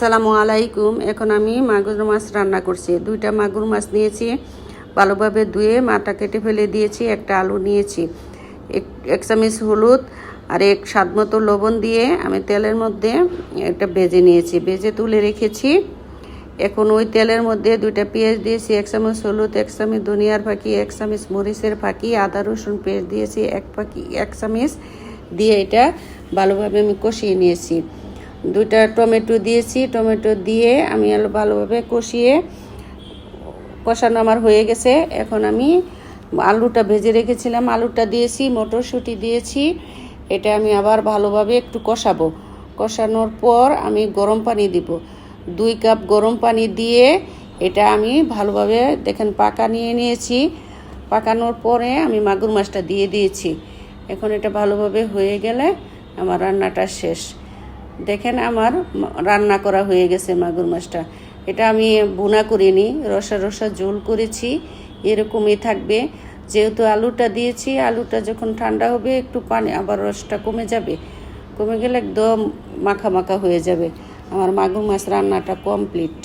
আসসালামু আলাইকুম। এখন আমি মাগুর মাছ রান্না করছি। দুইটা মাগুর মাছ নিয়েছি, ভালোভাবে ধুয়ে মাথা কেটে ফেলে দিয়েছি। একটা আলু নিয়েছি, এক চামচ হলুদ আর এক স্বাদ মতো লবণ দিয়ে আমি তেলের মধ্যে একটা ভেজে নিয়েছি, ভেজে তুলে রেখেছি। এখন ওই তেলের মধ্যে দুইটা পেঁয়াজ দিয়েছি, এক চামচ হলুদ, এক চামচ ধনিয়ার ফাঁকি, এক চামচ মরিচের ফাঁকি, আদা রসুন পেস্ট দিয়েছি এক চামচ দিয়ে এটা ভালোভাবে আমি কষিয়ে নিয়েছি। দুইটা টমেটো দিয়েছি, টমেটো দিয়ে আমি ভালোভাবে কষানো আমার হয়ে গেছে। এখন আমি আলুটা ভেজে রেখেছিলাম, আলুটা দিয়েছি, মটরশুঁটি দিয়েছি। এটা আমি আবার ভালোভাবে একটু কষাবো। কষানোর পর আমি গরম পানি দিব, 2 কাপ গরম পানি দিয়ে এটা আমি ভালোভাবে দেখেন নিয়ে নিয়েছি। পাকানোর পরে আমি মাগুর মাছটা দিয়ে দিয়েছি। এখন এটা ভালোভাবে হয়ে গেলে আমার রান্নাটা শেষ। দেখেন আমার রান্না করা হয়ে গেছে মাগুর মাছটা। এটা আমি ভুনা করিনি, রসা রসা ঝোল করেছি, এরকমই থাকবে। যেহেতু আলুটা দিয়েছি, আলুটা যখন ঠান্ডা হবে একটু পানি আবার রসটা কমে যাবে, কমে গেলে একদম মাখা মাখা হয়ে যাবে। আমার মাগুর মাছ রান্নাটা কমপ্লিট।